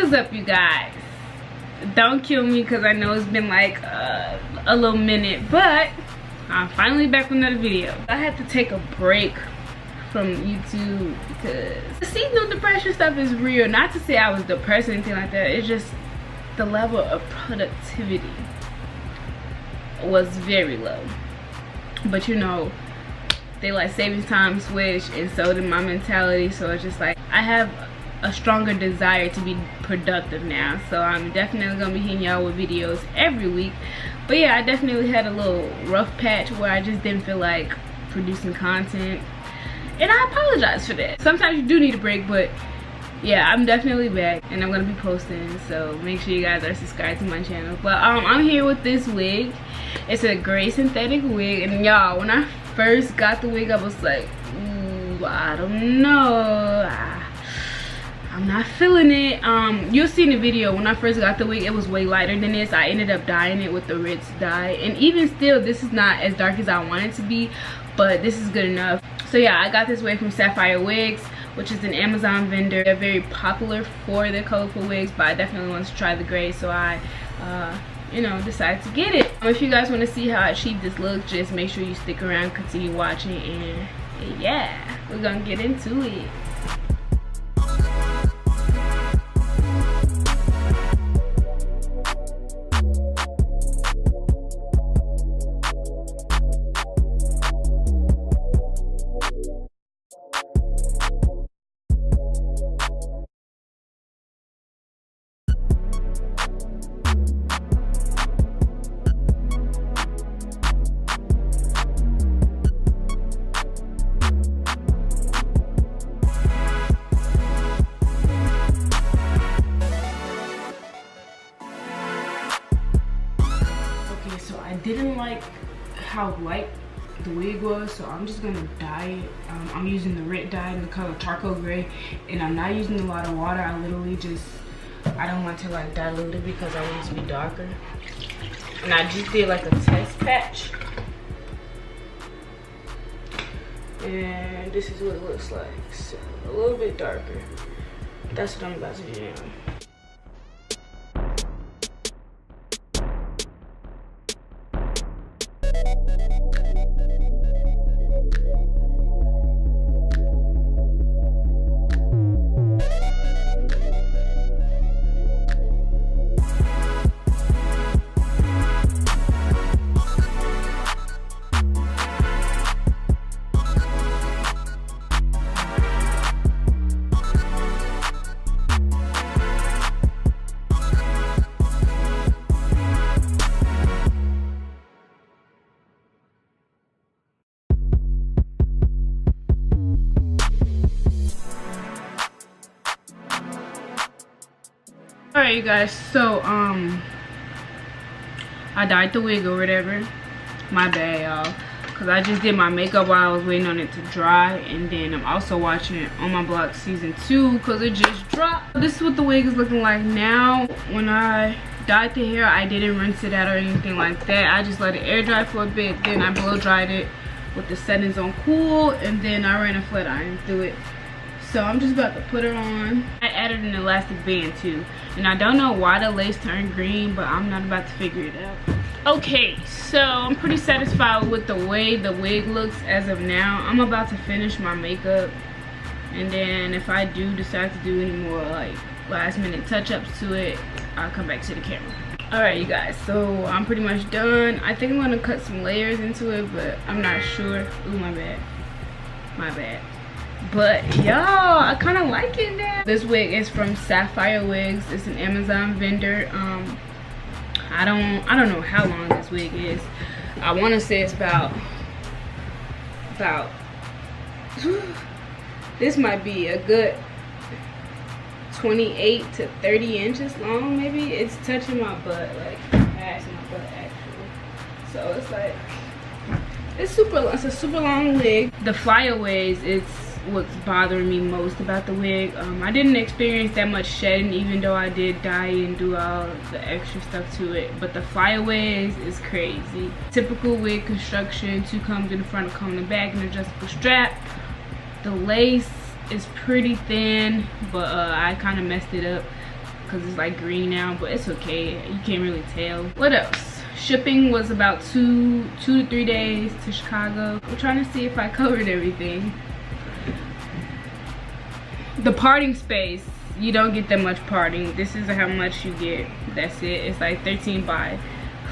is up, you guys? Don't kill me because I know it's been like a little minute, but I'm finally back with another video. I had to take a break from YouTube because the seasonal depression stuff is real. Not to say I was depressed or anything like that, it's just the level of productivity was very low. But you know, daylight savings time switched, and so did my mentality. So it's just like I have a stronger desire to be productive now, so I'm definitely gonna be hitting y'all with videos every week. But yeah, I definitely had a little rough patch where I just didn't feel like producing content, and I apologize for that. Sometimes you do need a break, but yeah, I'm definitely back and I'm gonna be posting, so make sure you guys are subscribed to my channel. But I'm here with this wig. It's a gray synthetic wig, and y'all, when I first got the wig I was like, ooh, I don't know, I'm not feeling it. You'll see in the video, when I first got the wig it was way lighter than this. I ended up dyeing it with the Ritz dye, and even still this is not as dark as I want it to be, but this is good enough. So yeah, I got this wig from Sapphire Wigs, which is an Amazon vendor. They're very popular for their colorful wigs, but I definitely wanted to try the gray, so I you know, decided to get it. If you guys want to see how I achieve this look, just make sure you stick around, continue watching, and yeah, we're gonna get into it. So I didn't like how light the wig was, so I'm just gonna dye it. I'm using the Rit dye in the color charcoal gray, and I'm not using a lot of water. I literally just, I don't want to like dilute it because I want it to be darker. And I just did like a test patch, and this is what it looks like. So a little bit darker. That's what I'm about to do now. Alright you guys, so I dyed the wig or whatever. My bad y'all, because I just did my makeup while I was waiting on it to dry, and then I'm also watching On My Block season 2 because it just dropped. This is what the wig is looking like now. When I dyed the hair, I didn't rinse it out or anything like that. I just let it air dry for a bit, then I blow dried it with the settings on cool, and then I ran a flat iron through it. So I'm just about to put her on. I added an elastic band too, and I don't know why the lace turned green, but I'm not about to figure it out. Okay, so I'm pretty satisfied with the way the wig looks as of now. I'm about to finish my makeup, and then if I do decide to do any more like last minute touch-ups to it, I'll come back to the camera. Alright you guys, so I'm pretty much done. I think I'm gonna cut some layers into it, but I'm not sure. Ooh, my bad. My bad. But y'all, I kind of like it now. This wig is from Sapphire Wigs. It's an Amazon vendor. I don't know how long this wig is. I want to say it's about this might be a good 28 to 30 inches long, maybe. It's touching my butt, like past my butt actually. So it's like, it's a super long wig. The flyaways, it's what's bothering me most about the wig. I didn't experience that much shedding, even though I did dye and do all the extra stuff to it, but the flyaways is crazy. Typical wig construction, 2 combs in the front, a comb in the back, and adjustable strap. The lace is pretty thin, but I kind of messed it up. because it's like green now, but it's okay, you can't really tell. What else? Shipping was about 2 to 3 days to Chicago. I'm trying to see if I covered everything. The parting space, you don't get that much parting. This is how much you get. That's it. It's like 13 by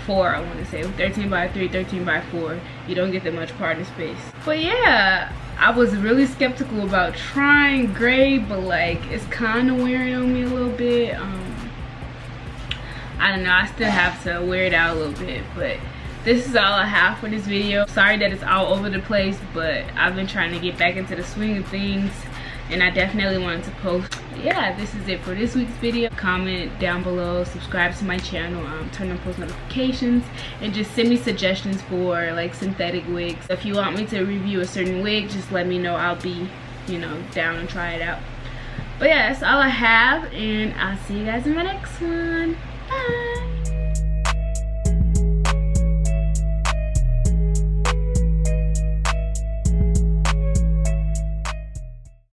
4, I want to say 13 by 3, 13 by 4. You don't get that much parting space. But yeah, I was really skeptical about trying gray, but like it's kind of wearing on me a little bit. I don't know, I still have to wear it out a little bit, but this is all I have for this video. Sorry that it's all over the place, but I've been trying to get back into the swing of things, and I definitely wanted to post. Yeah, this is it for this week's video. Comment down below, subscribe to my channel, turn on post notifications, and just send me suggestions for like synthetic wigs. If you want me to review a certain wig, just let me know. I'll be, you know, down and try it out. But yeah, that's all I have, and I'll see you guys in my next one. Bye.